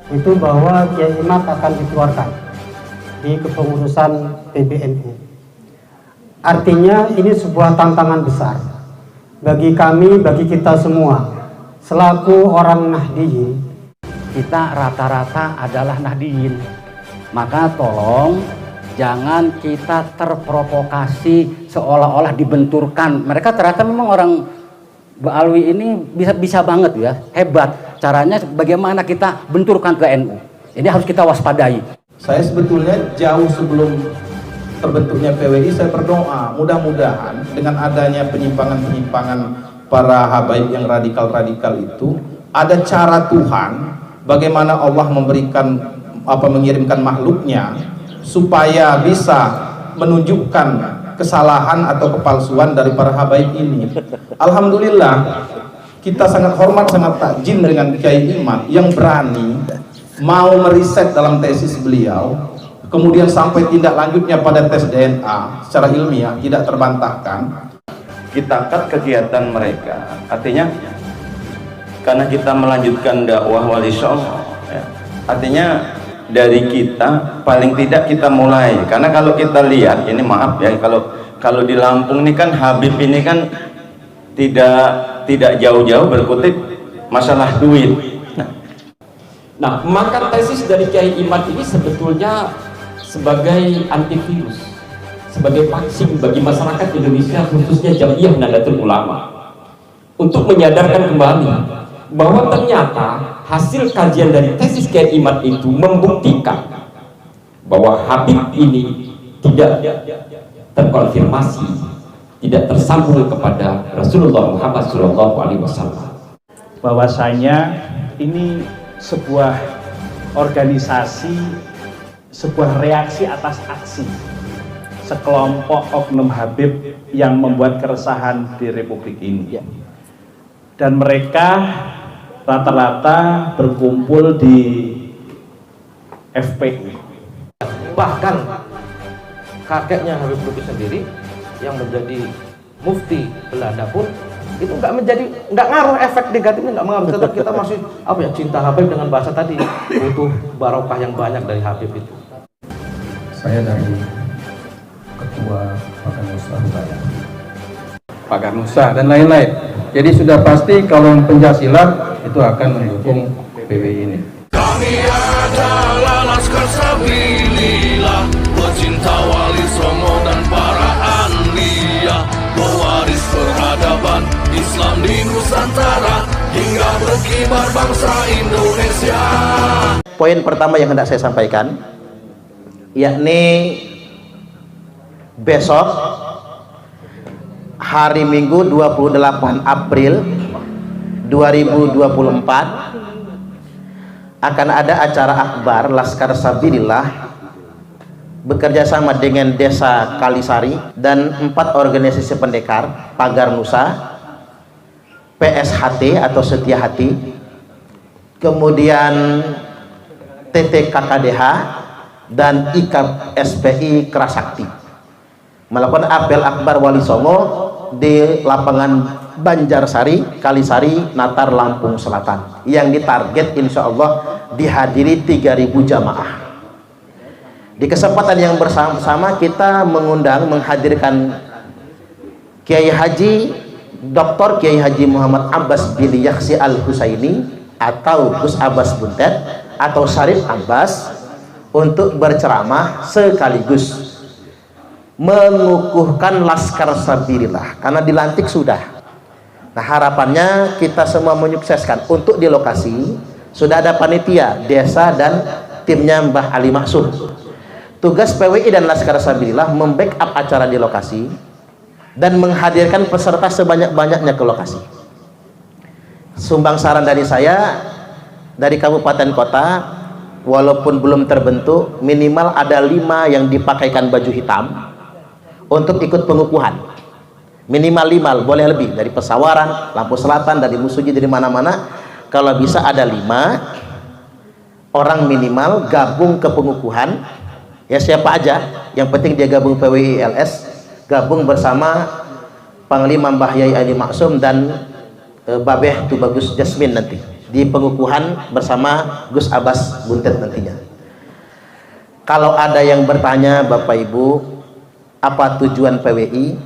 itu bahwa Kiai Imad akan dikeluarkan di kepengurusan PBNU. Artinya ini sebuah tantangan besar bagi kami, bagi kita semua selaku orang Nahdiyin. Kita rata-rata adalah Nahdiyin, maka tolong jangan kita terprovokasi seolah-olah dibenturkan. Mereka ternyata memang orang Ba'alwi ini bisa banget ya, hebat. Caranya bagaimana kita benturkan ke NU. Ini harus kita waspadai. Saya sebetulnya jauh sebelum terbentuknya PWI saya berdoa mudah-mudahan dengan adanya penyimpangan-penyimpangan para habaib yang radikal-radikal itu ada cara Tuhan bagaimana Allah mengirimkan makhluknya supaya bisa menunjukkan kesalahan atau kepalsuan dari para habaib ini. Alhamdulillah kita sangat hormat, sangat takjim dengan Kiai Imad yang berani mau meriset dalam tesis beliau, kemudian sampai tindak lanjutnya pada tes DNA secara ilmiah tidak terbantahkan. Kita cut kegiatan mereka, artinya karena kita melanjutkan dakwah wali songo ya, artinya dari kita paling tidak kita mulai, karena kalau kita lihat ini maaf ya, kalau di Lampung ini kan Habib ini kan tidak jauh-jauh berkutik masalah duit. Nah, maka tesis dari Kiai Imad ini sebetulnya sebagai antivirus, sebagai vaksin bagi masyarakat Indonesia, khususnya Jamiyah Nahdlatul Ulama, untuk menyadarkan kembali bahwa ternyata hasil kajian dari tesis Kiai Imad itu membuktikan bahwa Habib ini tidak terkonfirmasi, tidak tersambung kepada Rasulullah Muhammad SAW. Bahwasanya ini sebuah organisasi, sebuah reaksi atas aksi sekelompok oknum Habib yang membuat keresahan di Republik ini. Dan mereka rata-rata berkumpul di FPI. Bahkan kakeknya Habib Lutfi sendiri yang menjadi mufti Belanda pun itu nggak ngaruh, efek negatifnya nggak ngaruh. Tetap kita masih cinta Habib dengan bahasa tadi, butuh barokah yang banyak dari Habib itu. Saya dari Ketua Pakar Nusa Hubaya, Pakar Nusa dan lain-lain. Jadi sudah pasti kalau Pencaksilat itu akan mendukung PWI ini. Kami adalah Laskar Sabilillah, pecinta Wali Songo dan para anbiya, pewaris peradaban Islam di Nusantara hingga berkibar bangsa Indonesia. Poin pertama yang hendak saya sampaikan, yakni besok hari Minggu 28 April 2024 akan ada acara akbar Laskar Sabilillah bekerja sama dengan Desa Kalisari dan 4 organisasi pendekar, Pagar Nusa, PSHT atau Setia Hati, kemudian TTKKDH dan IKAP SPI Kerasakti melakukan apel akbar Wali Songo di lapangan Banjarsari, Kalisari, Natar, Lampung Selatan yang ditarget insya Allah dihadiri 3.000 jamaah. Di kesempatan yang bersama-sama kita menghadirkan Kiai Haji Dr. Kiai Haji Muhammad Abbas bin Yaksi Al-Husaini atau Gus Abbas Buntet atau Syarif Abbas untuk berceramah sekaligus mengukuhkan Laskar Sabilillah karena dilantik sudah. Nah, harapannya kita semua menyukseskan. Untuk di lokasi sudah ada panitia desa dan timnya Mbah Ali Maksud. Tugas PWI dan Laskar Sabilillah membackup acara di lokasi dan menghadirkan peserta sebanyak-banyaknya ke lokasi. Sumbang saran dari saya, dari kabupaten kota, walaupun belum terbentuk, minimal ada 5 yang dipakaikan baju hitam untuk ikut pengukuhan. Minimal 5, boleh lebih, dari Pesawaran, Lampu Selatan, dari Musuji, dari mana-mana. Kalau bisa ada 5 orang minimal gabung ke pengukuhan. Ya siapa aja, yang penting dia gabung PWI LS, gabung bersama Panglima Mbah Yai Ali Maksum dan Babeh Tubagus Jasmin nanti. di pengukuhan bersama Gus Abbas Buntet nantinya. Kalau ada yang bertanya Bapak Ibu, apa tujuan PWI?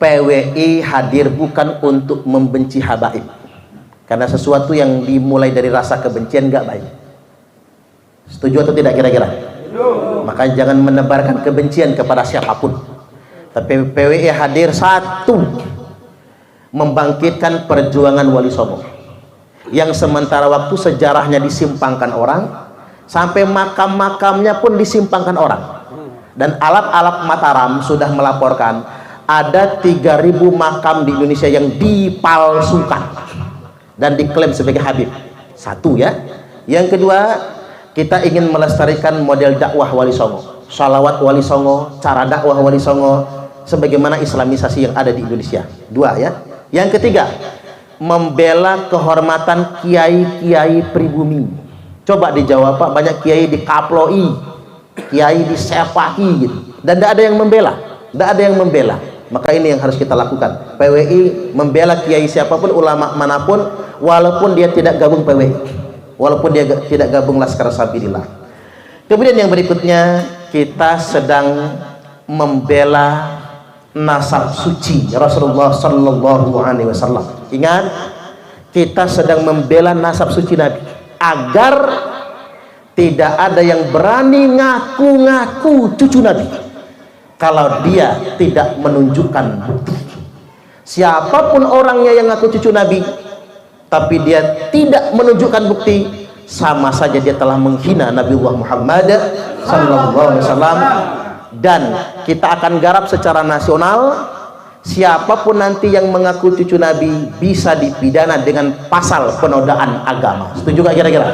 PWI hadir bukan untuk membenci habaib, karena sesuatu yang dimulai dari rasa kebencian gak baik. Setuju atau tidak kira-kira? Maka jangan menebarkan kebencian kepada siapapun. Tapi PWI hadir satu, membangkitkan perjuangan Wali Songo yang sementara waktu sejarahnya disimpangkan orang, sampai makam-makamnya pun disimpangkan orang. Dan alat-alat Mataram sudah melaporkan ada 3.000 makam di Indonesia yang dipalsukan dan diklaim sebagai Habib. Satu ya. Yang kedua, kita ingin melestarikan model dakwah Wali Songo, salawat Wali Songo, cara dakwah Wali Songo, sebagaimana islamisasi yang ada di Indonesia. Dua ya. Yang ketiga, membela kehormatan kiai-kiai pribumi. Coba dijawab Pak, banyak kiai dikaploi, kiai disepaki gitu, dan tidak ada yang membela, tidak ada yang membela. Maka ini yang harus kita lakukan. PWI membela kiai siapapun, ulama manapun, walaupun dia tidak gabung PWI, walaupun dia tidak gabung Laskar Sabilillah. Kemudian yang berikutnya, kita sedang membela nasab suci Rasulullah Sallallahu Alaihi Wasallam. Ingat, kita sedang membela nasab suci Nabi, agar tidak ada yang berani ngaku-ngaku cucu Nabi kalau dia tidak menunjukkan bukti. Siapapun orangnya yang ngaku cucu Nabi tapi dia tidak menunjukkan bukti, sama saja dia telah menghina Nabiullah Muhammad Sallallahu Alaihi Wasallam. Dan kita akan garap secara nasional, siapapun nanti yang mengaku cucu Nabi bisa dipidana dengan pasal penodaan agama. Setuju gak kira-kira?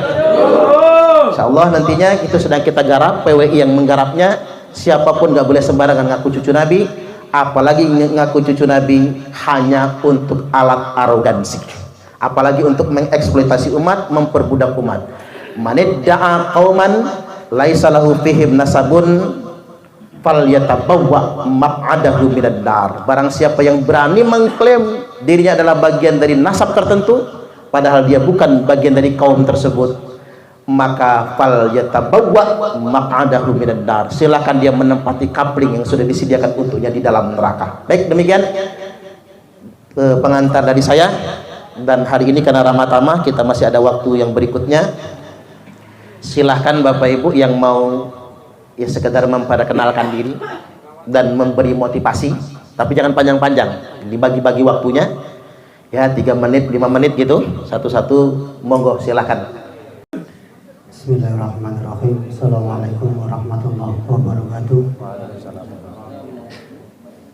Insyaallah nantinya itu sedang kita garap, PWI yang menggarapnya. Siapapun gak boleh sembarangan ngaku cucu Nabi, apalagi ngaku cucu Nabi hanya untuk alat arogansi, apalagi untuk mengeksploitasi umat, memperbudak umat. Manidda'a qauman laisa lahu fihim nasabun falyatabawwa maq'adahu minad dar. Barang siapa yang berani mengklaim dirinya adalah bagian dari nasab tertentu padahal dia bukan bagian dari kaum tersebut, maka falyatabawwa maq'adahu minad dar. Silakan dia menempati kapling yang sudah disediakan untuknya di dalam neraka. Baik, demikian pengantar dari saya. Dan hari ini karena Ramadhan kita masih ada waktu yang berikutnya. Silahkan Bapak Ibu yang mau ya sekedar memperkenalkan diri dan memberi motivasi, tapi jangan panjang-panjang, dibagi-bagi waktunya ya, 3 menit 5 menit gitu, satu-satu. Monggo silahkan. Bismillahirrahmanirrahim. Assalamualaikum warahmatullahi wabarakatuh.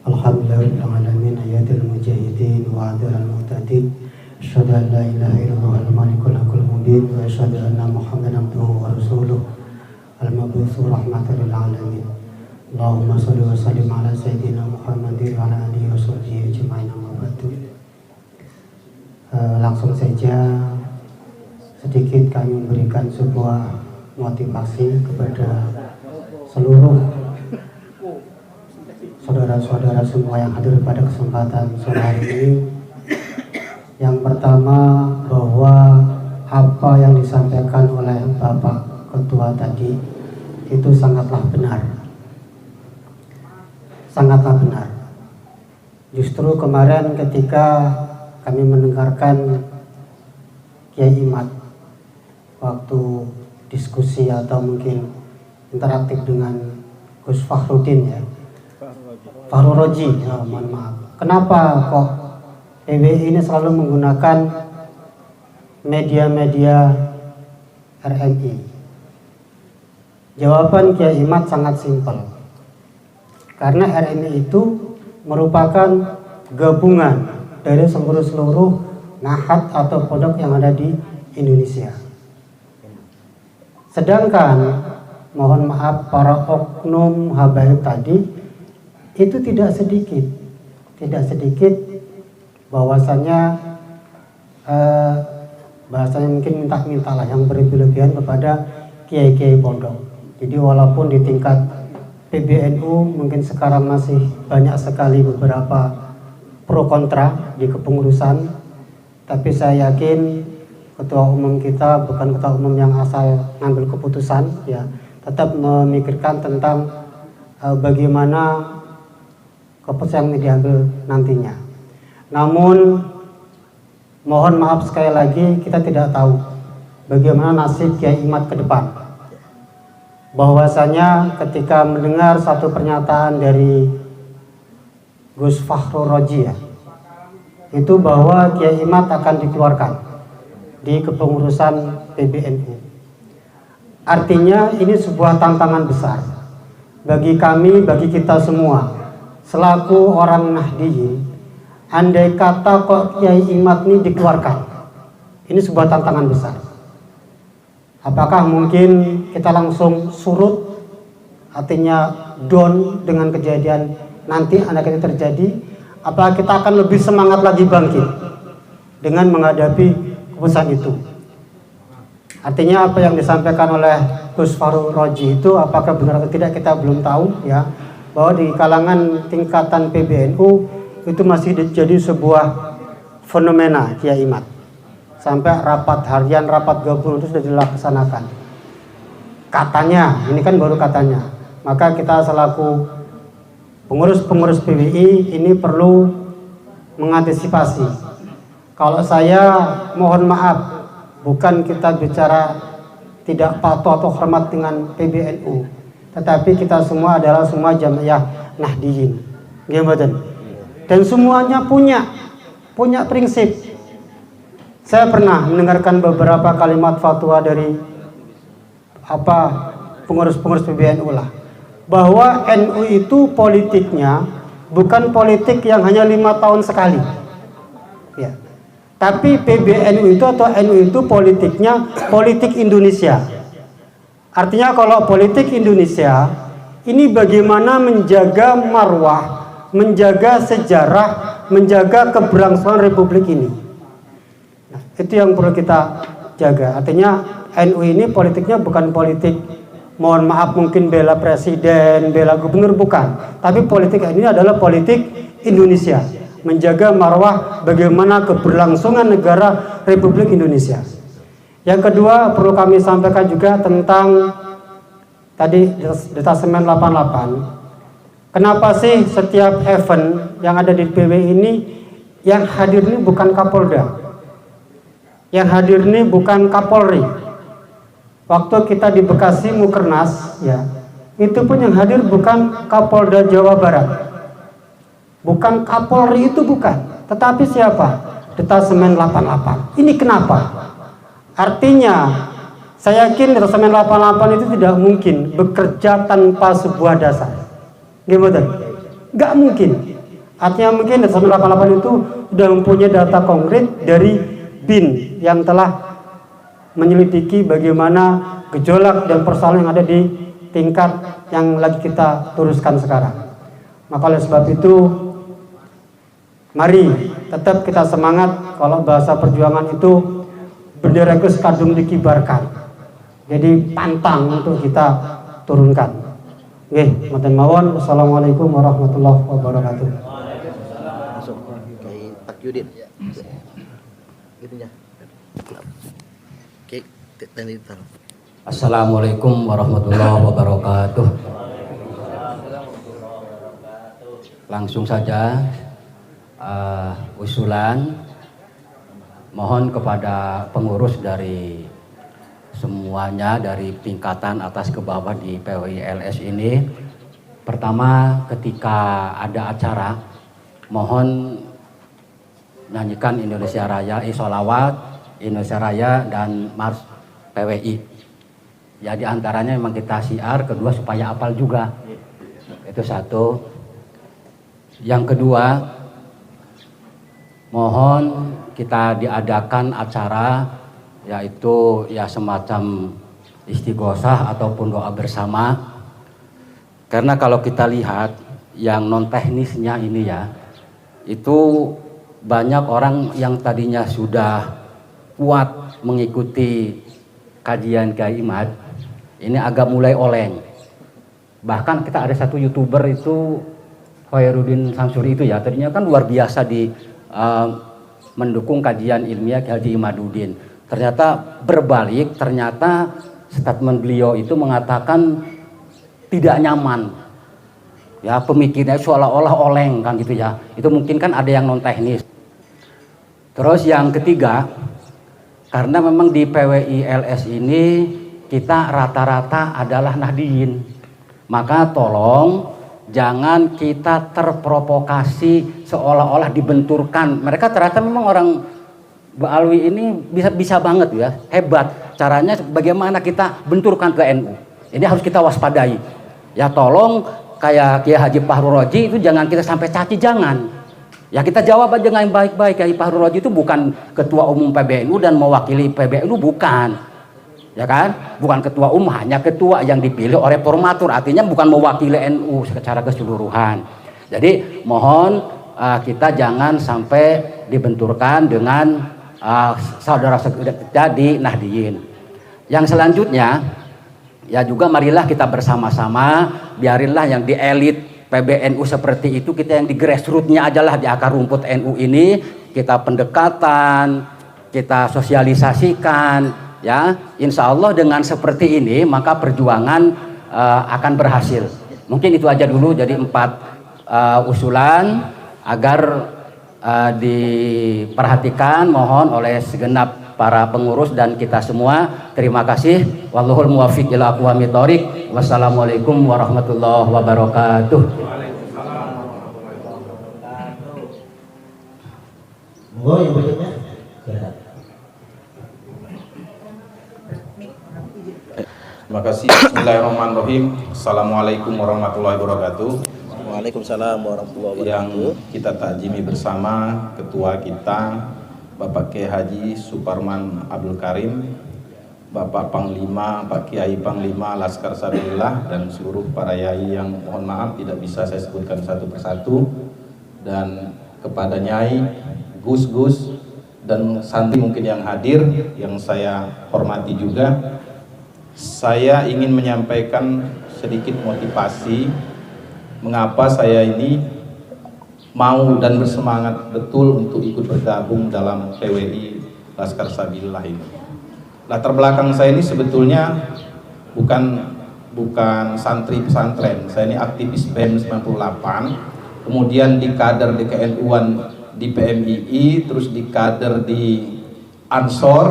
Alhamdulillahirrahmanirrahim. Ayatul mujahidin wa adil mu'tadin. Asyhadu an la ilaha illallah al-malikul hakul mubin wa asyhadu anna muhammadan abduhu wa rasuluh al-mab'utsu rahmatan lil alamin. Allahumma shalli wa sallim ala sayyidina Muhammadin wa ala alihi wa sahbihi ajma'in. Langsung saja sedikit kami memberikan sebuah motivasi kepada seluruh saudara-saudara semua yang hadir pada kesempatan sore hari ini. Yang pertama, bahwa apa yang disampaikan oleh Bapak Ketua tadi itu sangatlah benar, sangatlah benar. Justru kemarin ketika kami mendengarkan Kiai Imad waktu diskusi atau mungkin interaktif dengan Gus Fahrudin ya, Fahruroji, ya, mohon maaf. Kenapa kok PWI ini selalu menggunakan media-media RMI? Jawaban Kiai Imad sangat simpel. Karena RMI itu merupakan gabungan dari seluruh nahat atau pondok yang ada di Indonesia. Sedangkan mohon maaf, para oknum habaib tadi itu tidak sedikit bahwasanya bahasanya mungkin minta-mintalah yang berlebihan kepada kiai-kiai pondok. Jadi walaupun di tingkat PBNU mungkin sekarang masih banyak sekali beberapa pro kontra di kepengurusan, tapi saya yakin ketua umum kita bukan ketua umum yang asal ngambil keputusan, ya, tetap memikirkan tentang bagaimana keputusan yang diambil nantinya. Namun mohon maaf sekali lagi, kita tidak tahu bagaimana nasib Kiai Imad ke depan. Bahwasanya ketika mendengar satu pernyataan dari Gus Fakhrul Raji, ya, itu bahwa Kiai Imad akan dikeluarkan di kepengurusan PBNU. Artinya ini sebuah tantangan besar bagi kami, bagi kita semua selaku orang Nahdiyin. Andai kata kok Kiai Imad ini dikeluarkan, ini sebuah tantangan besar. Apakah mungkin kita langsung surut, artinya down dengan kejadian nanti anak itu terjadi? Apakah kita akan lebih semangat lagi bangkit dengan menghadapi keputusan itu? Artinya apa yang disampaikan oleh Gus Fakhrul Raji itu apakah benar atau tidak kita belum tahu, ya, bahwa di kalangan tingkatan PBNU itu masih jadi sebuah fenomena Kiai Imad. Sampai rapat harian, rapat gabungan itu sudah dilaksanakan. Katanya, ini kan baru katanya. Maka kita selaku pengurus-pengurus PWI ini perlu mengantisipasi. Kalau saya mohon maaf, bukan kita bicara tidak patuh atau hormat dengan PBNU, tetapi kita semua adalah semua jamaah Nahdiyin. Dan semuanya punya prinsip. Saya pernah mendengarkan beberapa kalimat fatwa dari pengurus-pengurus PBNU lah, bahwa NU itu politiknya bukan politik yang hanya 5 tahun sekali, ya. Tapi PBNU itu atau NU itu politiknya politik Indonesia. Artinya kalau politik Indonesia ini bagaimana menjaga marwah, menjaga sejarah, menjaga keberlangsungan Republik ini. Nah, itu yang perlu kita jaga. Artinya NU ini politiknya bukan politik, mohon maaf, mungkin bela presiden, bela gubernur, bukan. Tapi politik ini adalah politik Indonesia, menjaga marwah bagaimana keberlangsungan negara Republik Indonesia. Yang kedua perlu kami sampaikan juga tentang tadi detasemen 88. Kenapa sih setiap event yang ada di PW ini yang hadir ini bukan Kapolda, yang hadir ini bukan Kapolri? Waktu kita di Bekasi Mukernas, ya, itu pun yang hadir bukan Kapolda Jawa Barat, bukan Kapolri, itu bukan, tetapi siapa? Detasemen 88. Ini kenapa? Artinya saya yakin detasemen 88 itu tidak mungkin bekerja tanpa sebuah dasar. Gimana? Gak mungkin. Artinya mungkin detasemen 88 itu sudah mempunyai data konkret dari BIN yang telah menyelidiki bagaimana gejolak dan persoalan yang ada di tingkat yang lagi kita teruskan sekarang. Maka oleh sebab itu, mari tetap kita semangat. Kalau bahasa perjuangan itu bendera itu sekadung dikibarkan, jadi pantang untuk kita turunkan. Oke, maten mawon. Wassalamualaikum warahmatullahi wabarakatuh. Langsung kayak Pak Yudin. Gitunya. Oke, Assalamualaikum warahmatullahi wabarakatuh. Langsung saja usulan mohon kepada pengurus dari semuanya, dari tingkatan atas ke bawah di PWI-LS ini. Pertama, ketika ada acara, mohon nyanyikan Indonesia Raya, sholawat Indonesia Raya dan Mars PWI. Ya, di antaranya memang kita syiar, kedua supaya apal juga. Itu satu. Yang kedua, mohon kita diadakan acara yaitu ya semacam istighosah ataupun doa bersama. Karena kalau kita lihat yang non teknisnya ini ya, itu banyak orang yang tadinya sudah kuat mengikuti kajian Kiai Imad, ini agak mulai oleng. Bahkan kita ada satu YouTuber itu Khairuddin Samsuri itu ya, tadinya kan luar biasa di mendukung kajian ilmiah Haji Imaduddin. Ternyata berbalik, ternyata statement beliau itu mengatakan tidak nyaman. Ya, pemikirannya seolah-olah oleng kan gitu ya. Itu mungkin kan ada yang non teknis. Terus yang ketiga, karena memang di PWI LS ini kita rata-rata adalah Nahdliyin. Maka tolong jangan kita terprovokasi seolah-olah dibenturkan. Mereka ternyata memang orang Alwi ini bisa banget ya, hebat. Caranya bagaimana kita benturkan ke NU. Ini harus kita waspadai. Ya tolong kayak Kiai Haji Fahrul Raji itu jangan kita sampai caci, jangan. Ya kita jawab aja dengan baik-baik. Kiai Fahrul Raji itu bukan ketua umum PBNU dan mewakili PBNU, bukan. Ya kan? Bukan ketua umum, hanya ketua yang dipilih oleh formatur. Artinya bukan mewakili NU secara keseluruhan. Jadi mohon kita jangan sampai dibenturkan dengan saudara-saudara kita di Nahdliyin. Yang selanjutnya, ya juga marilah kita bersama-sama, biarinlah yang di elit PBNU seperti itu, kita yang di grassroots-nya ajalah, di akar rumput NU ini, kita pendekatan, kita sosialisasikan, ya. Insya Allah dengan seperti ini, maka perjuangan akan berhasil. Mungkin itu aja dulu, jadi 4 usulan agar diperhatikan, mohon oleh segenap para pengurus dan kita semua. Terima kasih. Wallahul muwaffiq ila aqwamit thoriq. Wassalamualaikum warahmatullahi wabarakatuh. Monggo yang berikutnya. Terima kasih. Bismillahirrahmanirrahim. Assalamualaikum warahmatullahi wabarakatuh. Waalaikumsalam warahmatullahi wabarakatuh. Yang kita takjimi bersama ketua kita Bapak Kiai Haji Suparman Abdul Karim, Bapak Panglima, Pak Kiai Panglima Laskar Sabilillah, dan seluruh para yai yang mohon maaf tidak bisa saya sebutkan satu persatu, dan kepada nyai, gus-gus dan santri mungkin yang hadir yang saya hormati juga. Saya ingin menyampaikan sedikit motivasi mengapa saya ini mau dan bersemangat betul untuk ikut bergabung dalam PWI Laskar Sabilillah ini. Latar belakang saya ini sebetulnya bukan santri pesantren. Saya ini aktivis BEM 98, kemudian di kader di KNU-an di PMII, terus di kader di Ansor,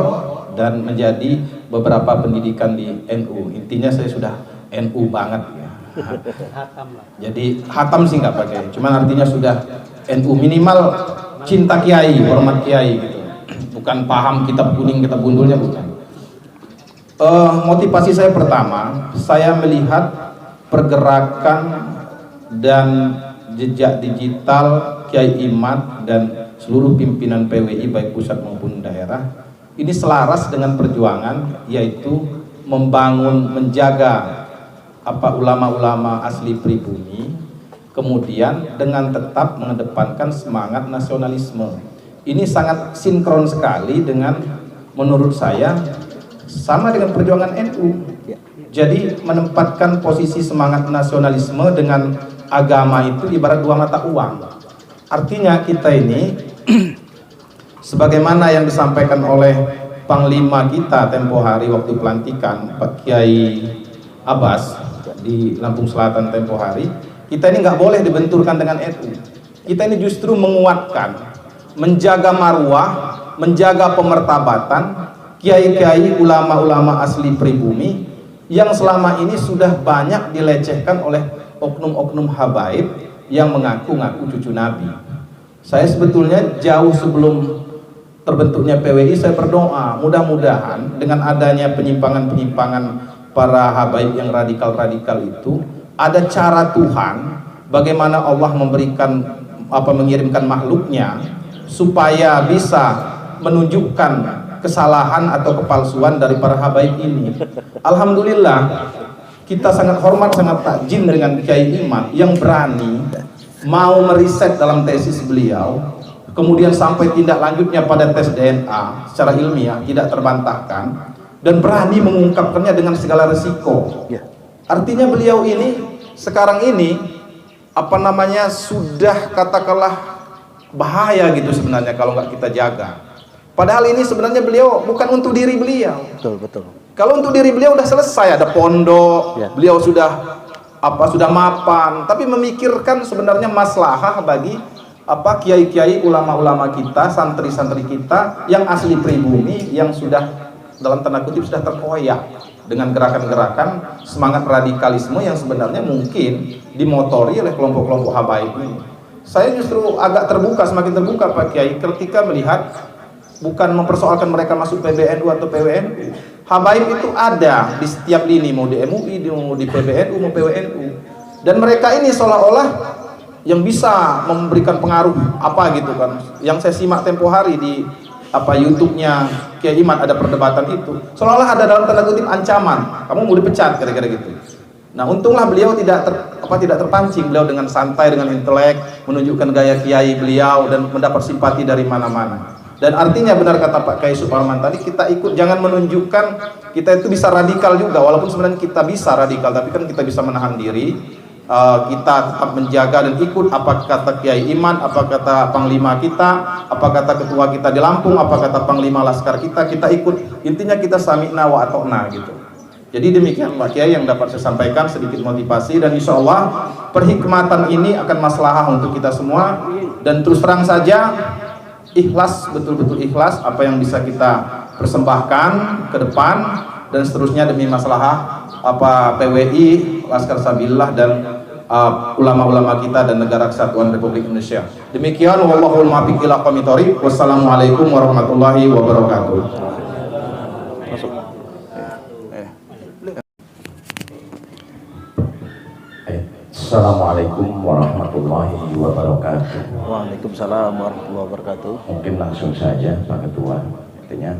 dan menjadi beberapa pendidikan di NU. Intinya saya sudah NU banget ya. Jadi hatam sih nggak pakai, cuman artinya sudah NU, minimal cinta kiai, hormat kiai gitu. Bukan paham kitab kuning, kitab gundulnya, bukan. Motivasi saya pertama, saya melihat pergerakan dan jejak digital Kiai Imad dan seluruh pimpinan PWI baik pusat maupun daerah ini selaras dengan perjuangan, yaitu membangun, menjaga ulama-ulama asli pribumi, kemudian dengan tetap mengedepankan semangat nasionalisme. Ini sangat sinkron sekali dengan, menurut saya, sama dengan perjuangan NU. Jadi menempatkan posisi semangat nasionalisme dengan agama itu ibarat dua mata uang. Artinya kita ini sebagaimana yang disampaikan oleh Panglima kita tempo hari waktu pelantikan, Pak Kiai Abbas di Lampung Selatan tempo hari, kita ini nggak boleh dibenturkan dengan NU. Kita ini justru menguatkan, menjaga marwah, menjaga pemertabatan kiai-kiai, ulama-ulama asli pribumi yang selama ini sudah banyak dilecehkan oleh oknum-oknum habaib yang mengaku-ngaku cucu Nabi. Saya sebetulnya jauh sebelum terbentuknya PWI, saya berdoa mudah-mudahan dengan adanya penyimpangan-penyimpangan para habaib yang radikal-radikal itu, ada cara Tuhan bagaimana Allah mengirimkan makhluknya supaya bisa menunjukkan kesalahan atau kepalsuan dari para habaib ini. Alhamdulillah kita sangat hormat, sangat takjim dengan Kiai Imad yang berani mau meriset dalam tesis beliau, kemudian sampai tindak lanjutnya pada tes DNA secara ilmiah tidak terbantahkan, dan berani mengungkapkannya dengan segala resiko. Artinya beliau ini sekarang ini sudah katakanlah bahaya gitu sebenarnya kalau nggak kita jaga. Padahal ini sebenarnya beliau bukan untuk diri beliau. Betul, betul. Kalau untuk diri beliau udah selesai, ada pondok, Ya. beliau sudah sudah mapan, tapi memikirkan sebenarnya maslahah bagi kiai-kiai, ulama-ulama kita, santri-santri kita yang asli pribumi, yang sudah dalam tanda kutip sudah terkoyak dengan gerakan-gerakan semangat radikalisme yang sebenarnya mungkin dimotori oleh kelompok-kelompok habaib ini. Saya justru agak terbuka, semakin terbuka Pak Kiai ketika melihat bukan mempersoalkan mereka masuk PBNU atau PWNU. Habaib itu ada di setiap lini, mau di MUI, mau di PBNU, mau PWNU. Dan mereka ini seolah-olah yang bisa memberikan pengaruh gitu kan. Yang saya simak tempo hari di YouTube-nya Kiai Iman, ada perdebatan itu. Seolah-olah ada dalam tanda kutip ancaman, kamu mau dipecat kira-kira gitu. Nah, untunglah beliau tidak terpancing, beliau dengan santai, dengan intelek menunjukkan gaya kiai beliau dan mendapat simpati dari mana-mana. Dan artinya benar kata Pak Kiai Suparman tadi, kita ikut, jangan menunjukkan kita itu bisa radikal juga, walaupun sebenarnya kita bisa radikal, tapi kan kita bisa menahan diri. Kita tetap menjaga dan ikut apa kata Kiai Iman, apa kata Panglima kita, apa kata Ketua kita di Lampung, apa kata Panglima Laskar kita ikut. Intinya kita sami'na wa ata'na gitu. Jadi demikian Pak Kiai yang dapat saya sampaikan, sedikit motivasi, dan insya Allah perhikmatan ini akan maslahah untuk kita semua. Dan terus terang saja, ikhlas, betul-betul ikhlas apa yang bisa kita persembahkan ke depan, dan seterusnya demi maslahah PWI, Laskar Sabilillah, dan ulama-ulama kita dan negara kesatuan Republik Indonesia. Demikian, wallahul muwaffiq ila aqwamit thoriq. Wassalamualaikum warahmatullahi wabarakatuh. Assalamualaikum warahmatullahi wabarakatuh. Waalaikumsalam warahmatullahi wabarakatuh. Mungkin langsung saja Pak Ketua, artinya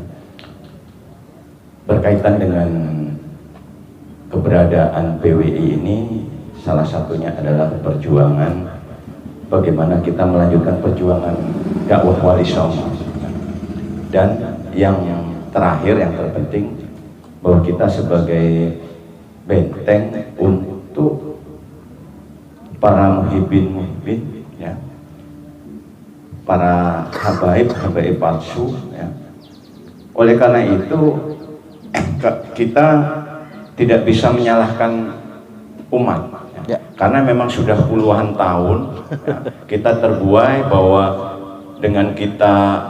berkaitan dengan keberadaan PWI ini, salah satunya adalah perjuangan bagaimana kita melanjutkan perjuangan dakwah wali songo, dan yang terakhir, yang terpenting, bahwa kita sebagai benteng untuk para muhibbin, ya, para habaib palsu, ya. Oleh karena itu kita tidak bisa menyalahkan umat, ya. Karena memang sudah puluhan tahun, ya, kita terbuai bahwa dengan kita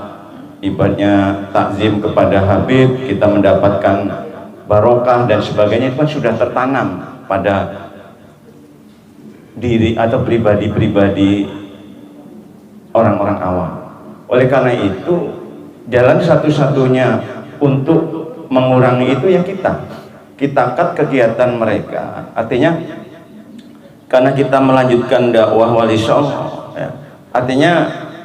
ibaratnya takzim kepada Habib, kita mendapatkan barokah dan sebagainya, itu kan sudah tertanam pada diri atau pribadi-pribadi orang-orang awam. Oleh karena itu, jalan satu-satunya untuk mengurangi itu ya kita cut kegiatan mereka. Artinya karena kita melanjutkan dakwah wali songo, ya, artinya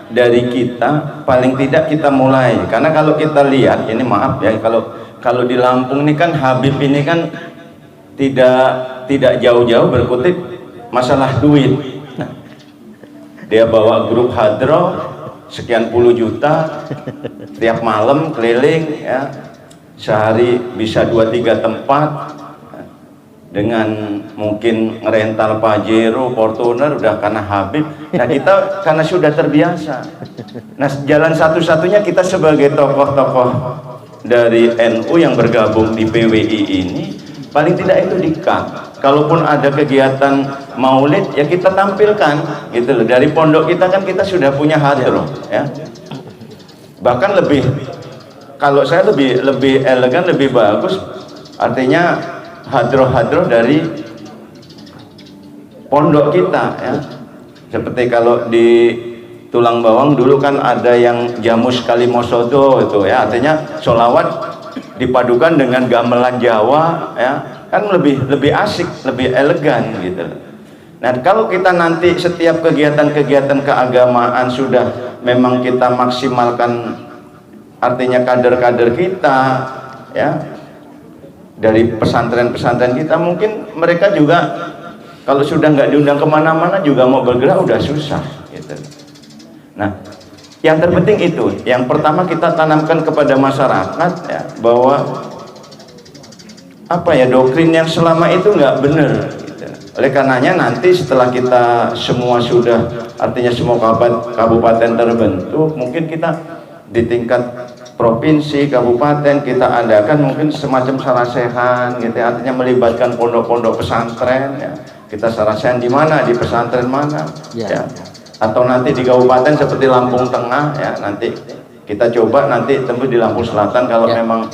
dari kita paling tidak kita mulai. Karena kalau kita lihat ini, maaf ya, kalau di Lampung ini kan Habib ini kan tidak jauh-jauh berkutik masalah duit. Nah, dia bawa grup hadroh sekian puluh juta tiap malam keliling, ya, sehari bisa 2-3 tempat, dengan mungkin ngerental Pajero, Fortuner, udah karena Habib. Nah, kita karena sudah terbiasa. Nah, jalan satu-satunya kita sebagai tokoh-tokoh dari NU yang bergabung di PWI ini, paling tidak itu di-cut. Kalaupun ada kegiatan maulid, ya kita tampilkan gitu loh. Dari pondok kita kan kita sudah punya hadroh, ya. Bahkan lebih, kalau saya lebih elegan, lebih bagus, artinya hadroh-hadroh dari pondok kita, ya. Seperti kalau di Tulang Bawang dulu kan ada yang Jamus Kalimosodo itu, ya, artinya sholawat dipadukan dengan gamelan Jawa, ya, kan lebih asik, lebih elegan gitu. Nah, kalau kita nanti setiap kegiatan-kegiatan keagamaan sudah memang kita maksimalkan, artinya kader-kader kita, ya, dari pesantren-pesantren kita, mungkin mereka juga kalau sudah nggak diundang kemana-mana juga mau bergerak udah susah gitu. Nah, yang terpenting itu, yang pertama kita tanamkan kepada masyarakat, ya, bahwa apa ya, doktrin yang selama itu nggak benar gitu. Oleh karenanya nanti setelah kita semua sudah, artinya semua kabupaten terbentuk, mungkin kita di tingkat provinsi, kabupaten kita adakan mungkin semacam sarasehan gitu, artinya melibatkan pondok-pondok pesantren ya. Kita sarasehan di mana, di pesantren mana ya. Atau nanti di kabupaten seperti Lampung Tengah ya, nanti kita coba nanti tembus di Lampung Selatan kalau memang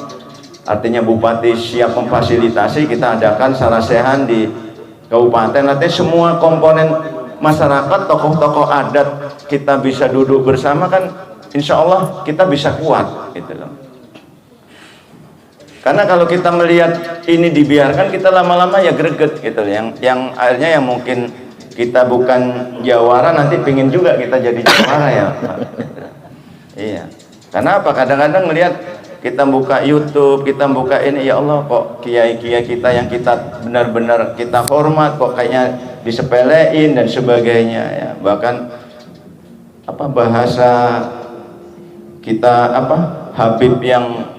artinya bupati siap memfasilitasi, kita adakan sarasehan di kabupaten. Nanti semua komponen masyarakat, tokoh-tokoh adat kita bisa duduk bersama, kan insya Allah kita bisa kuat gitu loh. Karena kalau kita melihat ini dibiarkan, kita lama-lama ya greget gitu loh. Yang akhirnya yang mungkin kita bukan jawara nanti pingin juga kita jadi jawara ya. Iya. Karena apa? Kadang-kadang melihat kita buka YouTube, kita buka ini, ya Allah kok kiai-kiai kita yang kita benar-benar kita hormat kok kayaknya disepelein dan sebagainya ya. Bahkan apa bahasa kita apa Habib yang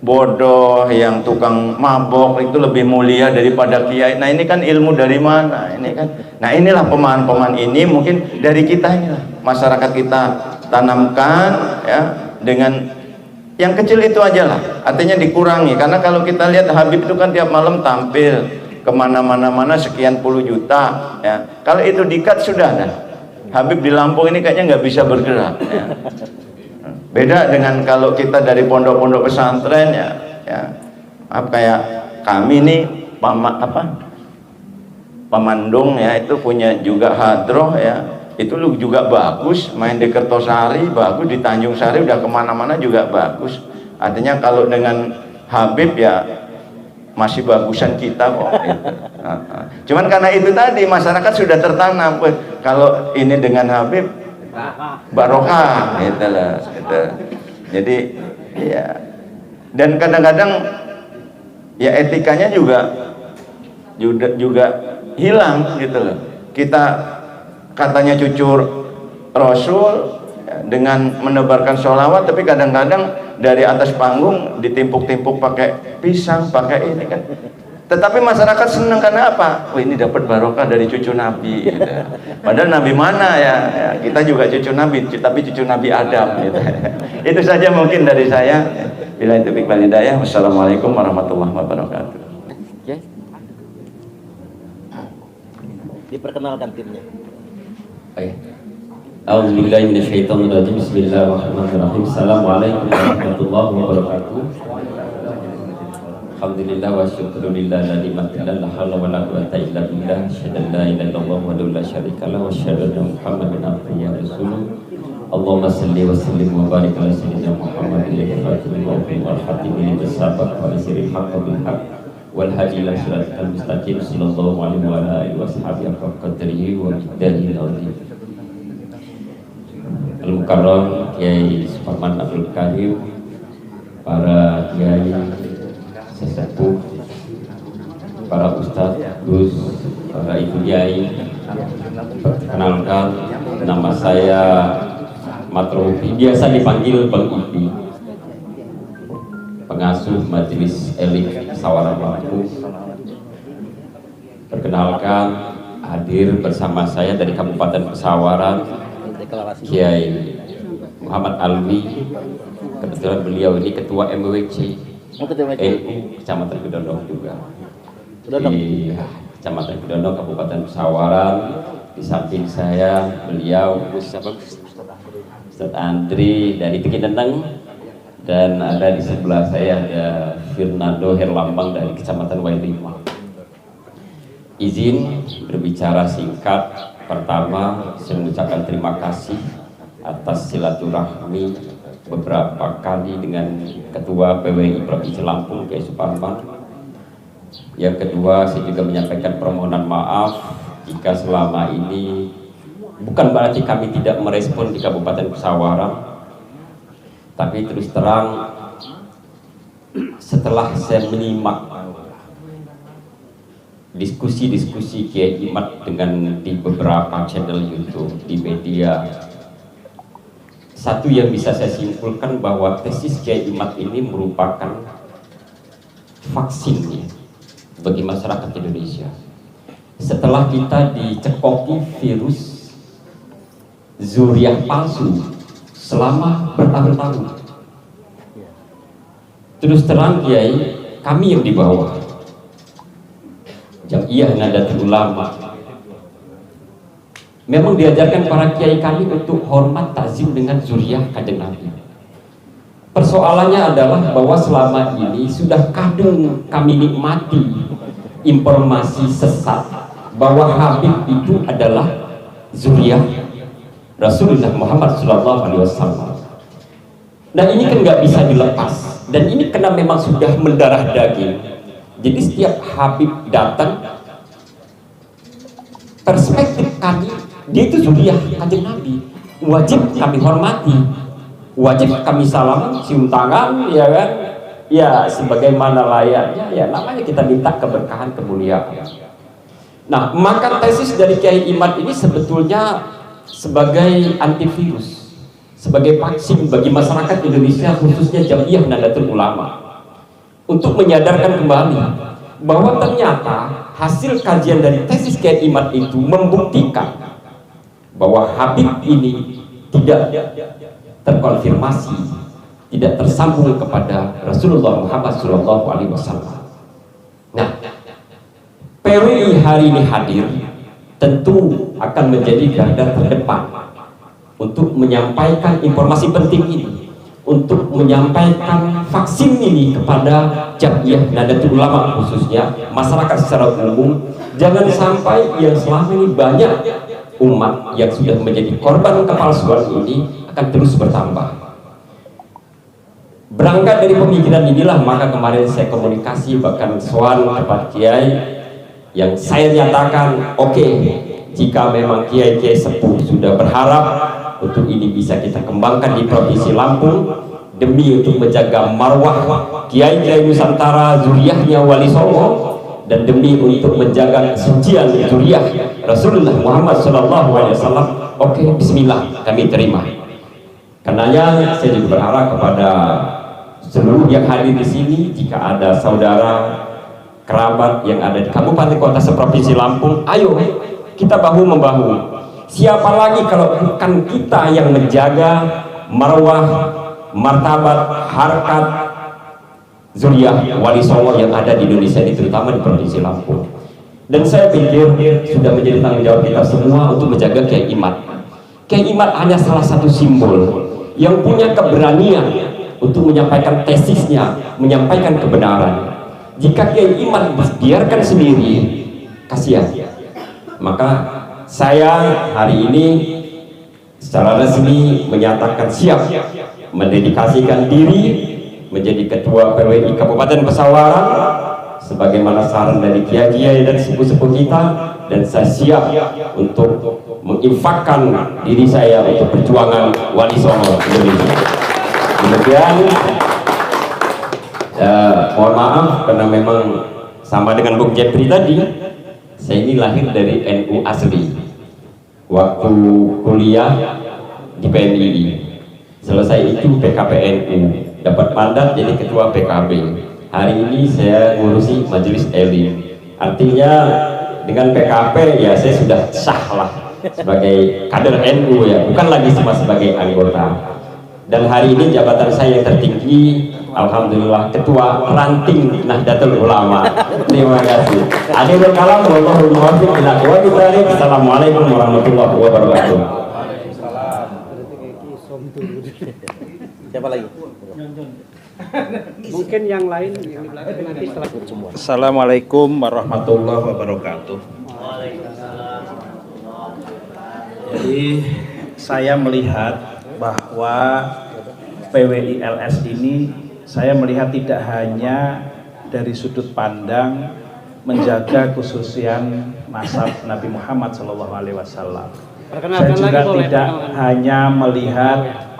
bodoh, yang tukang mabok itu lebih mulia daripada kiai. Nah ini kan ilmu dari mana ini kan. Nah inilah pemahaman-pemahaman ini mungkin dari kita inilah masyarakat kita tanamkan ya, dengan yang kecil itu aja lah, artinya dikurangi. Karena kalau kita lihat Habib itu kan tiap malam tampil kemana-mana sekian puluh juta ya. Kalau itu dikat sudah dah, Habib di Lampung ini kayaknya nggak bisa bergerak ya. Beda dengan kalau kita dari pondok-pondok pesantren ya, kayak kami nih Pamandung ya, itu punya juga hadroh ya, itu lu juga bagus, main di Kertosari bagus, di Tanjung Sari udah kemana-mana juga bagus. Artinya kalau dengan Habib ya masih bagusan kita kok gitu. Cuman karena itu tadi masyarakat sudah tertanam, kalau ini dengan Habib barokah gitu lah gitu. Jadi ya, dan kadang-kadang ya etikanya juga hilang gitu loh. Kita katanya cucu Rasul ya, dengan menebarkan sholawat, tapi kadang-kadang dari atas panggung ditimpuk-timpuk pakai pisang, pakai ini kan. Tetapi masyarakat senang karena apa? Oh ini dapat barokah dari cucu Nabi gitu. Padahal Nabi mana ya? Kita juga cucu Nabi, tapi cucu Nabi Adam gitu. Itu saja mungkin dari saya. Bila itu wal hidayah. Wassalamualaikum warahmatullahi wabarakatuh. Diperkenalkan timnya. Baik. A'udzubillahi minasyaitonirrajim. Bismillahirrahmanirrahim. Assalamualaikum warahmatullahi wabarakatuh. Alhamdulillah wa syukurillah la ilaha la haula wa la quwwata illa billah. Asyhadu an la ilaha illallah wa la syarika lahu wa asyhadu anna Muhammadan abduhu wa rasuluh. Allahumma shalli wa sallim wa barik ala sayyidina Muhammadin al-fatihil wal khatimil sabaq wa nasiril haqqi bil haqq wal hadi ila siratal mustaqim sallallahu alaihi wa alihi washabihi wa qadrihi wa miqdarihi al-azim. Al-Mukarram Kiai Suparman Abdul Karim, para kiai sesepuh, para ustadz, gus, para ibu kiai, perkenalkan nama saya Matrofi, biasa dipanggil Bang Ipi, pengasuh Majelis Elik Pesawaran Lampung. Perkenalkan, hadir bersama saya dari Kabupaten Pesawaran Kiai Muhammad Alwi, kebetulan beliau ini ketua MWC NU Kecamatan Kedondong juga di Kecamatan Kedondong Kabupaten Pesawaran. Di samping saya beliau Ustadz Andri dari Tekineneng, dan ada di sebelah saya ada Fernando Herlambang dari Kecamatan Wailima. Izin berbicara singkat. Pertama, saya mengucapkan terima kasih atas silaturahmi beberapa kali dengan Ketua PWI Provinsi Lampung, Kiai Suparman. Yang kedua, saya juga menyampaikan permohonan maaf jika selama ini, bukan berarti kami tidak merespon di Kabupaten Pesawaran, tapi terus terang setelah saya menyimak diskusi-diskusi Kiai Imad dengan di beberapa channel YouTube, di media, satu yang bisa saya simpulkan bahwa tesis Kiai Imad ini merupakan vaksin bagi masyarakat Indonesia. Setelah kita dicekoki virus zuriat palsu selama bertahun-tahun. Terus terang Kiai, kami yang di bawah Jam'iyah Nahdlatul Ulama memang diajarkan para kiai kami untuk hormat takzim dengan zuriyah Kanjeng Nabi. Persoalannya adalah bahwa selama ini sudah kadung kami nikmati informasi sesat bahwa Habib itu adalah zuriyah Rasulullah Muhammad SAW. Nah ini kan nggak bisa dilepas, dan ini karena memang sudah mendarah daging. Jadi setiap Habib datang, perspektif kami, dia itu zuriyah Kanjeng Nabi, wajib kami hormati, wajib kami salam, cium tangan, ya kan? Ya sebagaimana layaknya, ya namanya kita minta keberkahan, kemuliaan. Nah, maka tesis dari Kiai Imad ini sebetulnya sebagai antivirus, sebagai vaksin bagi masyarakat Indonesia, khususnya Jam'iyah Nahdlatul Ulama, untuk menyadarkan kembali bahwa ternyata hasil kajian dari tesis Kiai Imad itu membuktikan bahwa Habib ini tidak terkonfirmasi, tidak tersambung kepada Rasulullah Muhammad SAW. Nah, PWI hari ini hadir tentu akan menjadi garda terdepan untuk menyampaikan informasi penting ini, untuk menyampaikan vaksin ini kepada Jam'iyah Nahdlatul Ulama, khususnya masyarakat secara umum. Jangan sampai yang selama ini banyak umat yang sudah menjadi korban kepalsuan ini akan terus bertambah. Berangkat dari pemikiran inilah maka kemarin saya komunikasi, bahkan soal kepada Kiai, yang saya nyatakan oke, jika memang Kiai-Kiai sepuh sudah berharap untuk ini bisa kita kembangkan di Provinsi Lampung demi untuk menjaga marwah Kiai-Kiai Nusantara, zuriyahnya Wali Songo, dan demi untuk menjaga kesucian zuriyah Rasulullah Muhammad SAW. Oke, bismillah, kami terima. Karenanya saya juga berharap kepada seluruh yang hadir di sini, jika ada saudara kerabat yang ada di kabupaten kota seprovinsi Lampung, ayo kita bahu membahu. Siapa lagi kalau bukan kita yang menjaga marwah, martabat, harkat zuriyah Wali Songo yang ada di Indonesia ini, terutama di Provinsi Lampung. Dan saya pikir sudah menjadi tanggung jawab kita semua untuk menjaga Kiai Imad. Kiai Imad hanya salah satu simbol yang punya keberanian untuk menyampaikan tesisnya, menyampaikan kebenaran. Jika Kiai Imad biarkan sendiri, kasihan. Maka saya hari ini secara resmi menyatakan siap mendedikasikan diri menjadi ketua PWI Kabupaten Pesawaran sebagaimana saran dari kiai-kiai dan sepuh-sepuh kita, dan saya siap untuk menginfakkan diri saya untuk perjuangan Wali Songo Indonesia. Kemudian mohon maaf karena memang sama dengan Bung Jepri tadi, saya ini lahir dari NU asli. Waktu kuliah di PNI, selesai itu PKPNU, dapat mandat jadi ketua PKB. Hari ini saya ngurusi majelis elim. Artinya dengan PKP ya saya sudah sah lah sebagai kader NU ya, bukan lagi cuma sebagai anggota. Dan hari ini jabatan saya yang tertinggi, alhamdulillah, ketua ranting Nahdlatul Ulama. Terima kasih. Akhirul kalam, wallahu muwaffiq ila aqwamit thoriq. Assalamualaikum warahmatullahi wabarakatuh. Siapa lagi? Mungkin yang lain yang di belakang nanti setelah semua. Assalamualaikum warahmatullahi wabarakatuh. Jadi saya melihat bahwa PWI LS ini, saya melihat tidak hanya dari sudut pandang menjaga kesucian nasab Nabi Muhammad SAW. Saya juga tidak hanya melihat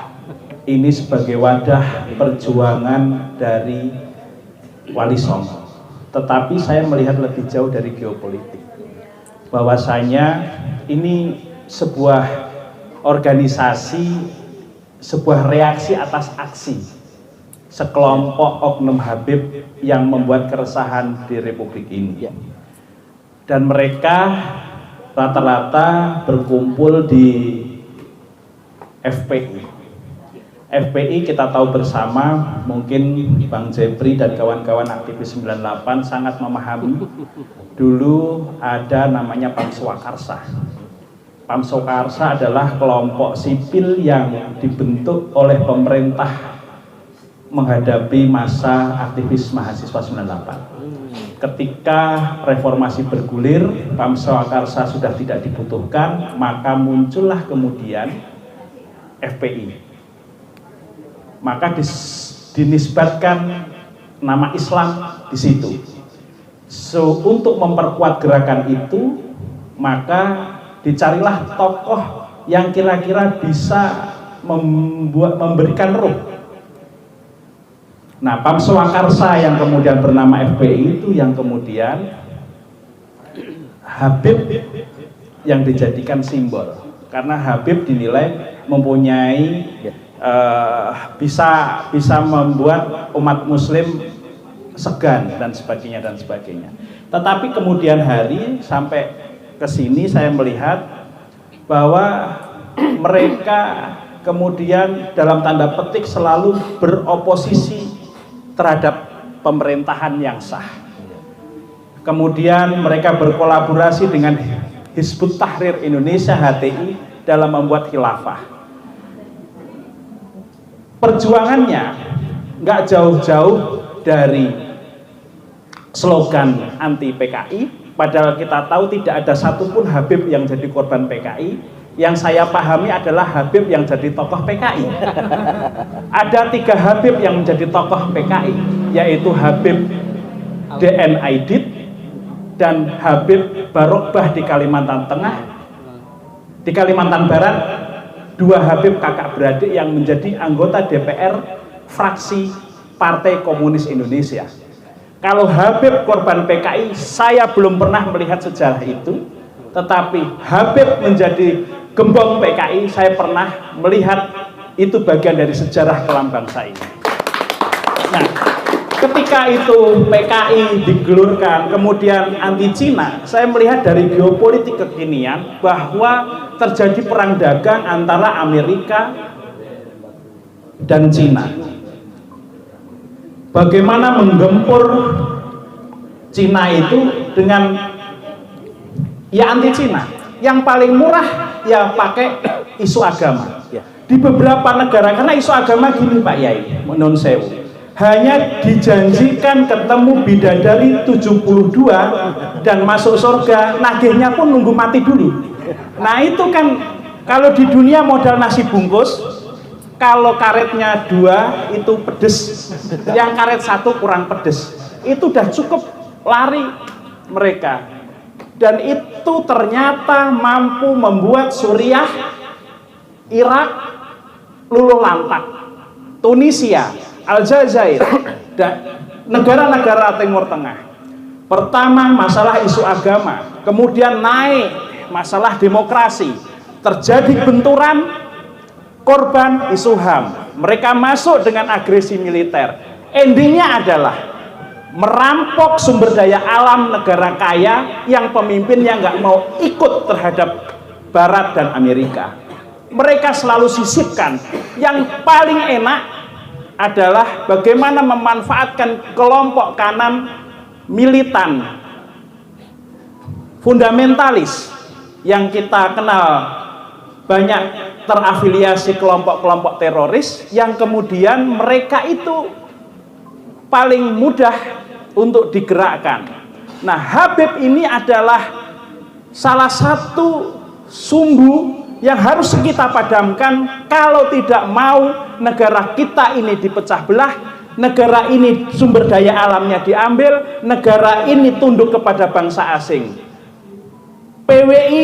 ini sebagai wadah perjuangan dari Wali Songo, tetapi saya melihat lebih jauh dari geopolitik, bahwasanya ini sebuah organisasi, sebuah reaksi atas aksi sekelompok oknum Habib yang membuat keresahan di Republik ini. Dan mereka rata-rata berkumpul di FPI, FPI kita tahu bersama, mungkin Bang Jepri dan kawan-kawan aktivis 98 sangat memahami. Dulu ada namanya Pamswakarsa. Pamswakarsa adalah kelompok sipil yang dibentuk oleh pemerintah menghadapi masa aktivis mahasiswa 98. Ketika reformasi bergulir, Pamswakarsa sudah tidak dibutuhkan, maka muncullah kemudian FPI. Maka dinisbatkan nama Islam di situ. So, untuk memperkuat gerakan itu, maka dicarilah tokoh yang kira-kira bisa memberikan ruh. Nah, Pamswakarsa yang kemudian bernama FPI itu yang kemudian Habib yang dijadikan simbol, karena Habib dinilai mempunyai bisa membuat umat muslim segan dan sebagainya dan sebagainya. Tetapi kemudian hari sampai ke sini saya melihat bahwa mereka kemudian dalam tanda petik selalu beroposisi terhadap pemerintahan yang sah. Kemudian mereka berkolaborasi dengan Hizbut Tahrir Indonesia HTI dalam membuat khilafah. Perjuangannya nggak jauh-jauh dari slogan anti PKI, padahal kita tahu tidak ada satupun Habib yang jadi korban PKI. Yang saya pahami adalah Habib yang jadi tokoh PKI. Ada 3 Habib yang menjadi tokoh PKI, yaitu Habib DN Aidit dan Habib Barokbah di Kalimantan Tengah. Di Kalimantan Barat, 2 Habib kakak beradik yang menjadi anggota DPR fraksi Partai Komunis Indonesia. Kalau Habib korban PKI, saya belum pernah melihat sejarah itu. Tetapi Habib menjadi gembong PKI, saya pernah melihat itu bagian dari sejarah kelam bangsa ini. Nah, ketika itu PKI digelurkan, kemudian anti Cina, saya melihat dari geopolitik kekinian bahwa terjadi perang dagang antara Amerika dan Cina. Bagaimana menggempur Cina itu dengan ya anti Cina. Yang paling murah ya pakai isu agama. Di beberapa negara, karena isu agama gini Pak Yai, non sewu, hanya dijanjikan ketemu bidadari 72 dan masuk surga, nagihnya pun nunggu mati dulu. Nah itu kan kalau di dunia modal nasi bungkus, kalau karetnya 2 itu pedes, yang karet 1 kurang pedes, itu udah cukup lari mereka. Dan itu ternyata mampu membuat Suriah, Irak luluh lantak, Tunisia, Aljazair, dan negara-negara Timur Tengah. Pertama masalah isu agama, kemudian naik masalah demokrasi, terjadi benturan, korban isu HAM. Mereka masuk dengan agresi militer. Endingnya adalah merampok sumber daya alam negara kaya yang pemimpinnya nggak mau ikut terhadap Barat dan Amerika. Mereka selalu sisipkan yang paling enak adalah bagaimana memanfaatkan kelompok kanan militan fundamentalis yang kita kenal banyak terafiliasi kelompok-kelompok teroris, yang kemudian mereka itu paling mudah untuk digerakkan. Nah, Habib ini adalah salah satu sumbu yang harus kita padamkan kalau tidak mau negara kita ini dipecah belah, negara ini sumber daya alamnya diambil, negara ini tunduk kepada bangsa asing. PWI,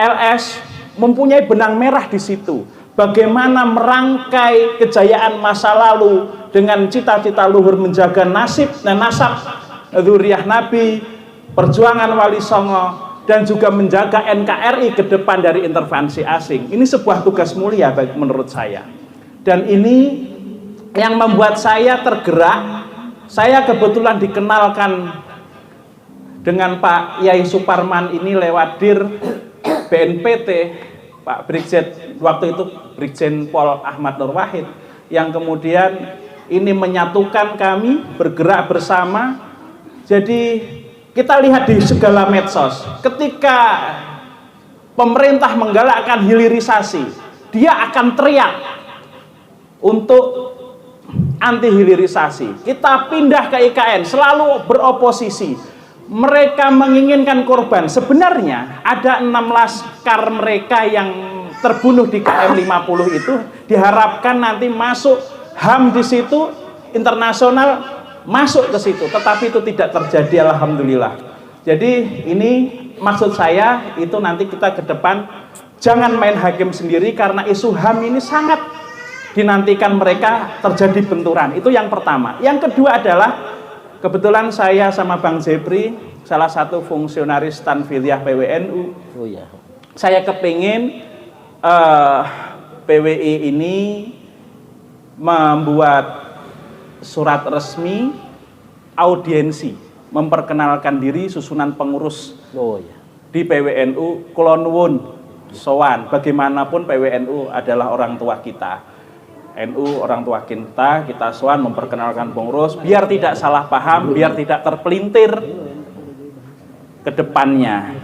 LS mempunyai benang merah di situ. Bagaimana merangkai kejayaan masa lalu dengan cita-cita luhur menjaga nasib dan nasab dzurriyyah Nabi, perjuangan Wali Songo, dan juga menjaga NKRI ke depan dari intervensi asing. Ini sebuah tugas mulia menurut saya. Dan ini yang membuat saya tergerak. Saya kebetulan dikenalkan dengan Pak Yai Suparman ini lewat Dir BNPT, Pak Brigjen, waktu itu Brigjen Pol Ahmad Nur Wahid. yang kemudian ini menyatukan kami, bergerak bersama. Jadi kita lihat di segala medsos, ketika pemerintah menggalakkan hilirisasi, dia akan teriak untuk anti hilirisasi. Kita pindah ke IKN, selalu beroposisi. Mereka menginginkan korban. Sebenarnya ada 6 laskar mereka yang terbunuh di KM 50 itu diharapkan nanti masuk HAM di situ, internasional masuk ke situ, tetapi itu tidak terjadi, alhamdulillah. Jadi ini maksud saya itu nanti kita ke depan jangan main hakim sendiri, karena isu HAM ini sangat dinantikan mereka terjadi benturan. Itu yang pertama. Yang kedua adalah kebetulan saya sama Bang Jepri salah satu fungsionaris Tanfidiyah PWNU. Oh ya. Saya kepingin PWI ini membuat surat resmi audiensi memperkenalkan diri susunan pengurus di PWNU. Kula nuwun sowan, bagaimanapun PWNU adalah orang tua kita, NU orang tua kita sowan memperkenalkan pengurus biar tidak salah paham, biar tidak terpelintir ke depannya.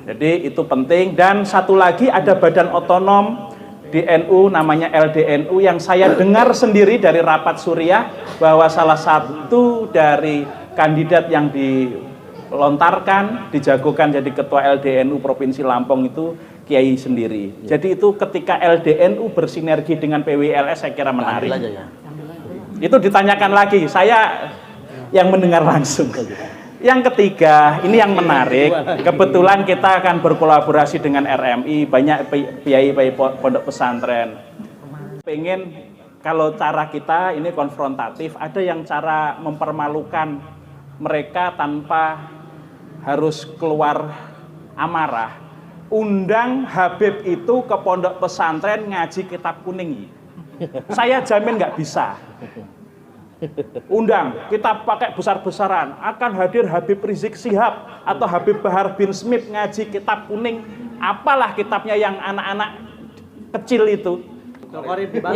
Jadi itu penting. Dan satu lagi ada badan otonom di NU namanya LDNU yang saya dengar sendiri dari rapat Suriah bahwa salah satu dari kandidat yang dilontarkan, dijagokan jadi ketua LDNU Provinsi Lampung itu Kiai sendiri. Jadi itu ketika LDNU bersinergi dengan PWLS saya kira menarik. Itu ditanyakan lagi, saya yang mendengar langsung. Yang ketiga, ini yang menarik, kebetulan kita akan berkolaborasi dengan RMI, banyak kiai-kiai pondok pesantren. Pengen kalau cara kita ini konfrontatif, ada yang cara mempermalukan mereka tanpa harus keluar amarah. Undang Habib itu ke pondok pesantren ngaji kitab kuning. Saya jamin nggak bisa. Undang, kita pakai besar-besaran, akan hadir Habib Rizik Sihab atau Habib Bahar bin Smith ngaji kitab kuning, apalah kitabnya yang anak-anak kecil itu,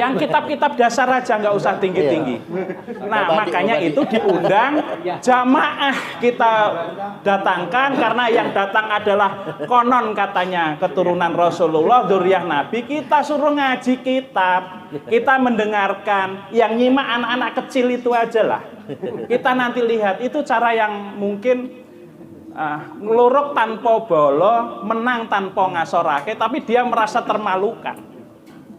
yang kitab-kitab dasar aja, nggak usah tinggi-tinggi. Nah makanya itu diundang jamaah kita datangkan, karena yang datang adalah konon katanya keturunan Rasulullah, dzurriyyah Nabi, kita suruh ngaji kitab. Kita mendengarkan, yang nyimak anak-anak kecil itu aja lah. Kita nanti lihat, itu cara yang mungkin ngeluruk tanpa bolo, menang tanpa ngasorake, tapi dia merasa termalukan.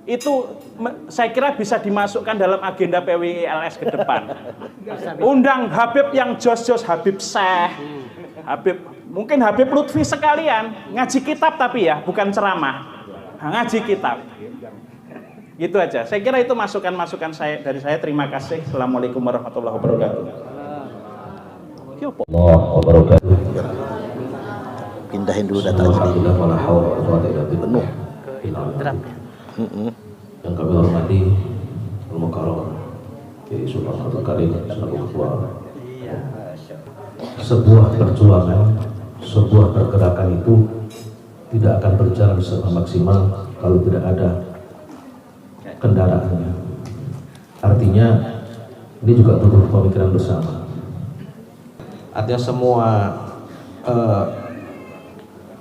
Itu saya kira bisa dimasukkan dalam agenda PWILS ke depan. Undang Habib yang jos-jos, Habib Syekh, Habib, mungkin Habib Lutfi sekalian, ngaji kitab tapi ya, bukan ceramah, ngaji kitab. Gitu aja. Saya kira itu masukan-masukan saya dari saya. Terima kasih. Assalamualaikum warahmatullahi wabarakatuh. Pindahin dulu data ini. Penuh. Yang kami hormati Al-Mukarram Kiai Sultan Abdul Karim selaku ketua. Sebuah perjuangan, sebuah pergerakan itu tidak akan berjalan secara maksimal kalau tidak ada kendaraannya. Artinya ini juga butuh pemikiran bersama. Artinya semua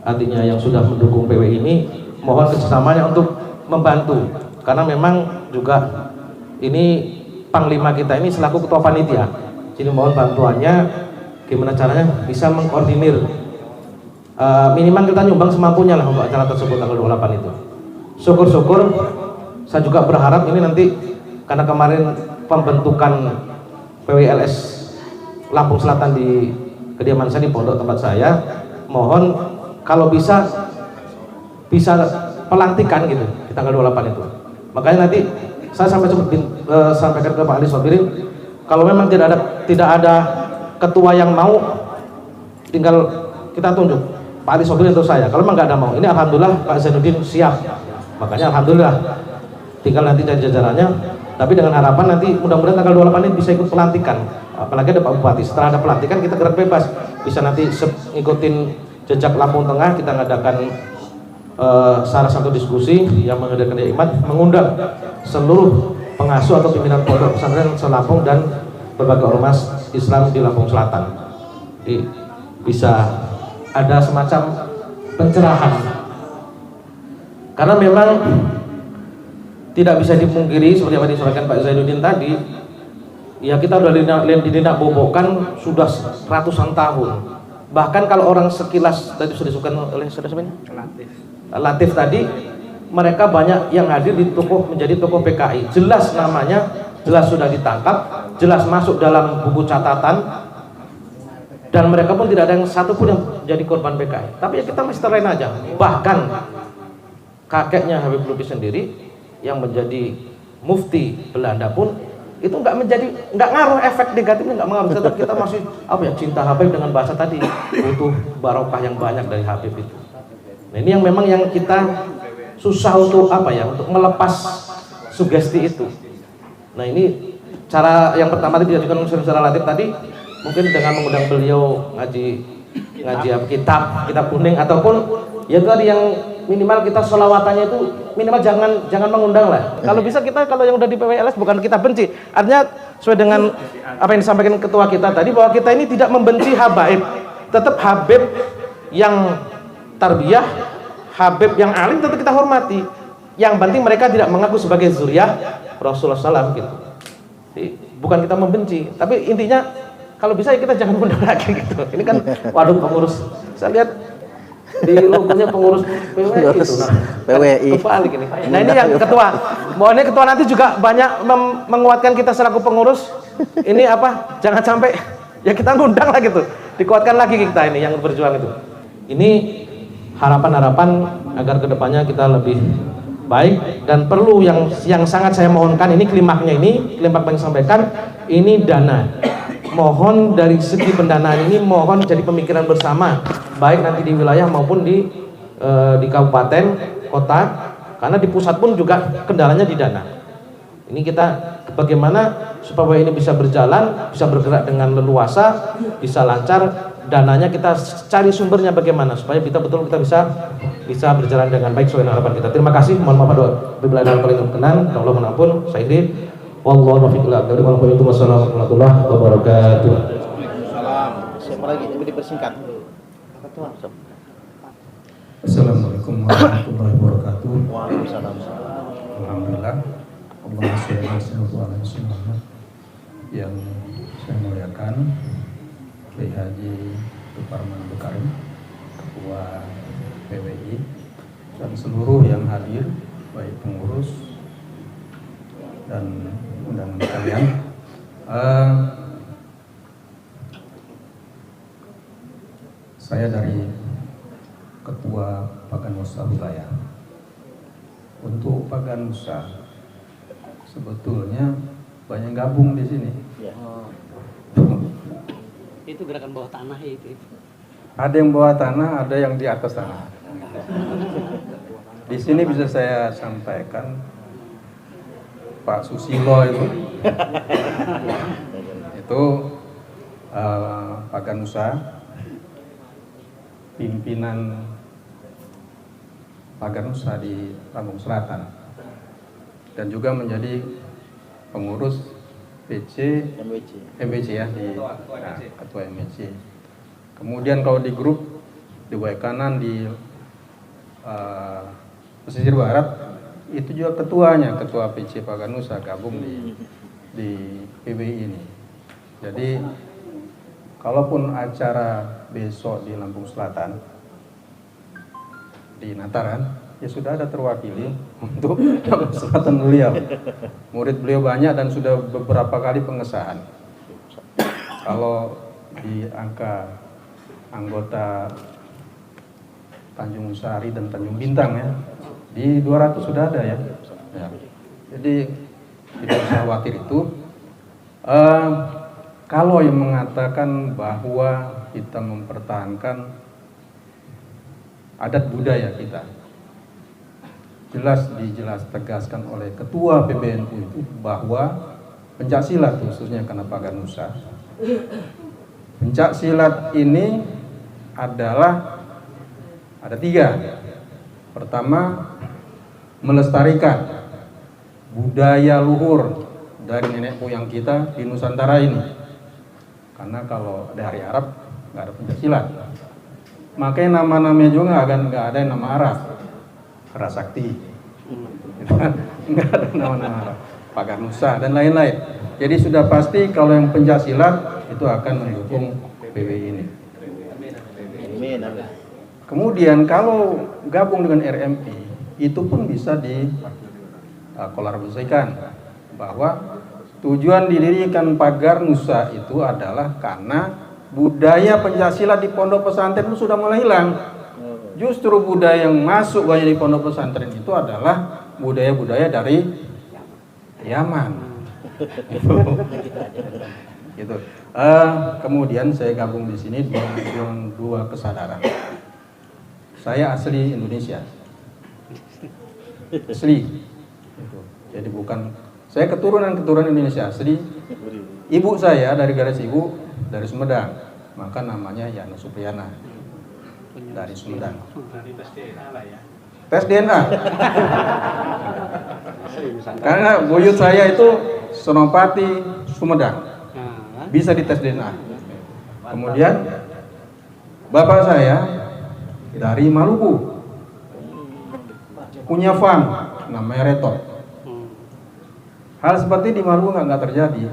artinya yang sudah mendukung PW ini mohon kerjasamanya untuk membantu, karena memang juga ini Panglima kita ini selaku ketua panitia, jadi mohon bantuannya gimana caranya bisa mengkoordinir, minimal kita nyumbang semampunya lah untuk acara tersebut tanggal 28 itu. Syukur-syukur saya juga berharap ini nanti, karena kemarin pembentukan PWLS Lampung Selatan di kediaman saya, di pondok tempat saya, mohon kalau bisa pelantikan gitu di tanggal 28 itu. Makanya nanti saya sampaikan ke Pak Ali Sobirin, kalau memang tidak ada ketua yang mau, tinggal kita tunjuk Pak Ali Sobirin atau saya. Kalau memang nggak ada mau, ini alhamdulillah Pak Zainuddin siap. Makanya alhamdulillah, tinggal nanti cari jajarannya. Tapi dengan harapan nanti mudah-mudahan tanggal 28 ini bisa ikut pelantikan. Apalagi ada Pak Bupati. Setelah ada pelantikan kita gerak bebas, bisa nanti ngikutin jejak Lampung Tengah. Kita ngadakan salah satu diskusi yang mengadakan imat, mengundang seluruh pengasuh atau pimpinan pondok pesantren se-Lampung dan berbagai ormas Islam di Lampung Selatan. Jadi bisa ada semacam pencerahan, karena memang tidak bisa dipungkiri seperti yang disampaikan Pak Zainuddin tadi, ya kita udah ditindak bobokan sudah ratusan tahun. Bahkan kalau orang sekilas tadi sudah disebutkan oleh saudara Latif tadi, mereka banyak yang hadir di menjadi tokoh PKI, jelas namanya, jelas sudah ditangkap, jelas masuk dalam buku catatan, dan mereka pun tidak ada yang satu pun yang jadi korban PKI. Tapi ya kita masih terlena aja. Bahkan kakeknya Habib Lutfi sendiri yang menjadi mufti Belanda pun itu nggak ngaruh, efek negatifnya nggak ngaruh. Tetap kita masih cinta Habib dengan bahasa tadi, butuh barokah yang banyak dari Habib itu. Nah, ini yang memang yang kita susah untuk untuk melepas sugesti itu. Nah, ini cara yang pertama tadi diajukan oleh Saudara Latif tadi, mungkin dengan mengundang beliau ngaji kitab kuning, ataupun ya tadi yang minimal kita sholawatannya itu minimal jangan mengundang lah. Kalau bisa kita, kalau yang udah di PWLS bukan kita benci, artinya sesuai dengan apa yang disampaikan ketua kita tadi, bahwa kita ini tidak membenci habaib, tetap Habib yang tarbiyah, Habib yang alim tetap kita hormati. Yang penting mereka tidak mengaku sebagai zuriyah Rasulullah SAW gitu. Jadi, bukan kita membenci, tapi intinya kalau bisa ya kita jangan undang lagi gitu. Ini kan waduh pengurus, saya lihat di logonya pengurus PWI gitu. Nah, PWI. Kebalik ini. Nah, ini yang ketua. Mohonnya ketua nanti juga banyak menguatkan kita selaku pengurus. Ini jangan sampai ya kita ngundang lah gitu. Dikuatkan lagi kita ini yang berjuang itu. Ini harapan-harapan agar kedepannya kita lebih baik, dan perlu yang sangat saya mohonkan, ini klimaknya, ini klimak yang sampaikan, ini dana. Mohon dari segi pendanaan ini, mohon jadi pemikiran bersama, baik nanti di wilayah maupun di kabupaten, kota, karena di pusat pun juga kendalanya di dana. Ini kita bagaimana supaya ini bisa berjalan, bisa bergerak dengan leluasa, bisa lancar, dananya kita cari sumbernya bagaimana supaya kita bisa berjalan dengan baik sesuai harapan kita. Terima kasih. Mohon maaf doa bila ada paling berkenan, Allah menampun. Saya ini wallahu muwaffiq ila aqwamit thoriq. Wassalamualaikum warahmatullahi wabarakatuh. Salam. Siapa lagi? Ini dipersingkat. Assalamualaikum warahmatullahi wabarakatuh. Waalaikumsalam. Alhamdulillah. Allahumma sholli ala sayyidina yang saya muliakan Kiai Haji Suparman Bukarim, Ketua PWI, dan seluruh yang hadir, baik pengurus dan undangan sekalian. Saya dari Ketua Paganusa Wilayah. Untuk Paganusa sebetulnya banyak gabung di sini. Ya. Itu gerakan bawah tanah itu. Ada yang bawah tanah, ada yang di atas tanah. Di sini bisa saya sampaikan Pak Susilo itu Paganusa, pimpinan Paganusa di Lampung Selatan, dan juga menjadi pengurus MWC ya, ketua MWC. Kemudian kalau di grup di Waikanan di pesisir barat itu juga ketuanya, ketua PC Paganusa gabung di PBI ini. Jadi kalaupun acara besok di Lampung Selatan di Nataran, ya sudah ada terwakili untuk Lampung Selatan beliau. Murid beliau banyak dan sudah beberapa kali pengesahan. Kalau di angka anggota Tanjung Sari dan Tanjung Bintang ya, di 200 sudah ada ya. Jadi tidak usah khawatir itu. Kalau yang mengatakan bahwa kita mempertahankan adat budaya kita, jelas tegaskan oleh Ketua PBNU itu bahwa pencaksilat khususnya karena Paganusa, pencaksilat ini adalah ada 3. Pertama, melestarikan budaya luhur dari nenek moyang kita di Nusantara ini. Karena kalau dari Arab nggak ada Pencaksilat. Makanya nama-namanya juga nggak ada yang nama Arab. Kerasakti, nggak ada nama-nama Arab. Pagar Nusa dan lain-lain. Jadi sudah pasti kalau yang Pencaksilat itu akan mendukung PWI ini. Kemudian kalau gabung dengan RMP itu pun bisa dikolaborasikan bahwa tujuan didirikan Pagar Nusa itu adalah karena budaya Pencaksilat di pondok pesantren itu sudah mulai hilang. Justru budaya yang masuk banyak di pondok pesantren itu adalah budaya-budaya dari Yaman. Gitu. Kemudian saya gabung di sini dengan dua kesadaran. Saya asli Indonesia, asli. Jadi bukan saya keturunan Indonesia asli. Ibu saya dari garis ibu dari Sumedang, maka namanya Yana Supriyana dari Sumedang. Tes DNA. Karena buyut saya itu Senopati Sumedang, bisa dites DNA. Kemudian bapak saya dari Maluku, punya farm namanya Retot. Hal seperti di Maluku nggak terjadi.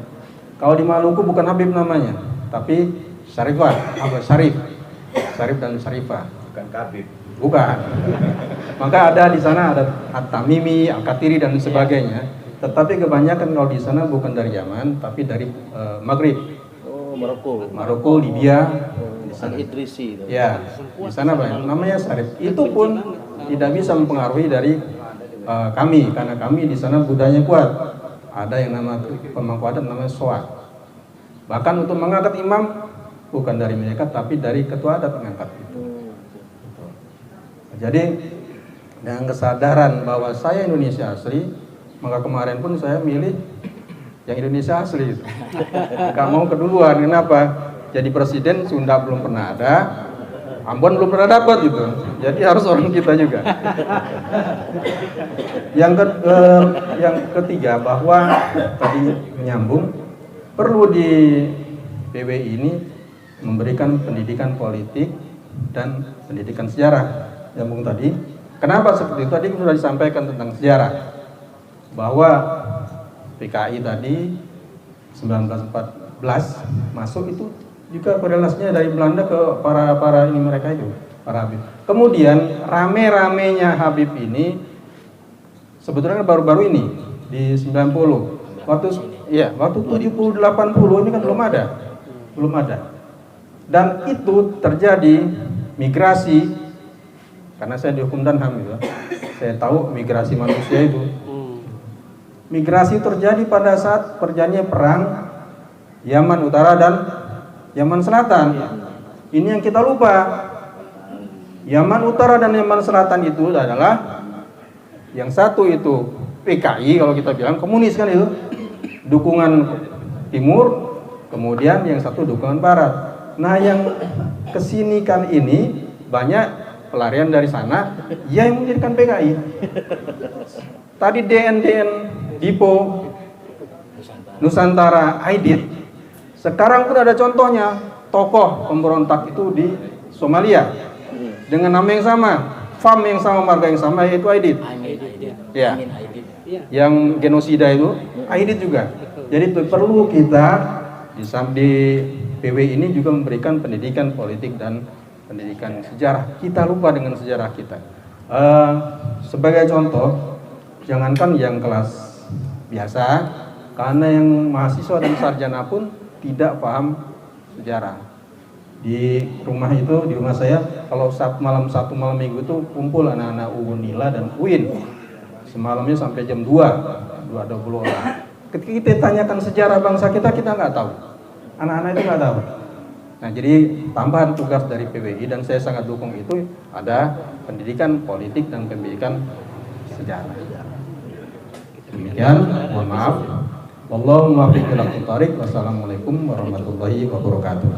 Kalau di Maluku bukan Habib namanya, tapi Syarifah, Syarif dan Syarifah. Bukan Habib. Bukan. Maka ada di sana ada At-Tamimi, Al-Katiri dan sebagainya. Tetapi kebanyakan kalau di sana bukan dari Yaman, tapi dari Maghrib. Oh, Maroko, Libya. Al-Idrisi. Ya, di sana banyak. Namanya Syarif. Itu pun tidak bisa mempengaruhi dari kami, karena kami di sana budayanya kuat. Ada yang nama pemangku adat namanya Soat. Bahkan untuk mengangkat imam bukan dari mereka, tapi dari ketua adat mengangkat itu. Jadi dengan kesadaran bahwa saya Indonesia asli, maka kemarin pun saya milih yang Indonesia asli. Gak mau keduluan. Kenapa? Jadi presiden Sunda belum pernah ada, Ambon belum pernah dapat gitu. Jadi harus orang kita juga. Yang ketiga, bahwa tadi menyambung, perlu di PWI ini memberikan pendidikan politik dan pendidikan sejarah. Nyambung tadi. Kenapa seperti itu? Tadi sudah disampaikan tentang sejarah. Bahwa PKI tadi 1914 masuk itu juga korelasinya dari Belanda ke para ini mereka itu, para Habib. Kemudian rame-ramenya Habib ini sebetulnya baru-baru ini di 90. Waktu 70 80 ini kan belum ada. Dan itu terjadi migrasi. Karena saya di hukum dan HAM gitu, saya tahu migrasi manusia itu. Migrasi terjadi pada saat terjadinya perang Yaman Utara dan Yaman Selatan. Ini yang kita lupa. Yaman Utara dan Yaman Selatan itu adalah yang satu itu PKI kalau kita bilang komunis kan itu, dukungan timur, kemudian yang satu dukungan barat. Nah yang kesini kan ini banyak pelarian dari sana yang menjadikan PKI. Tadi DN Dipo Nusantara Aidit, sekarang pun ada contohnya tokoh pemberontak itu di Somalia dengan nama yang sama, farm yang sama, marga yang sama, yaitu Aidit. Ya, yang genosida itu Aidit juga. Jadi itu perlu kita di PW ini juga memberikan pendidikan politik dan pendidikan sejarah. Kita lupa dengan sejarah kita. Sebagai contoh, jangankan yang kelas biasa, karena yang mahasiswa dan sarjana pun tidak paham sejarah. Di rumah saya, kalau satu malam minggu itu kumpul anak-anak Unila dan UIN. Semalamnya sampai jam 2:20 orang. Ketika kita tanyakan sejarah bangsa kita nggak tahu. Anak-anak itu nggak tahu. Nah, jadi tambahan tugas dari PWI dan saya sangat dukung itu ada pendidikan politik dan pendidikan sejarah. Demikian, mohon maaf. Wallahu muwaffiq ila aqwamit thoriq. Wassalamualaikum warahmatullahi wabarakatuh.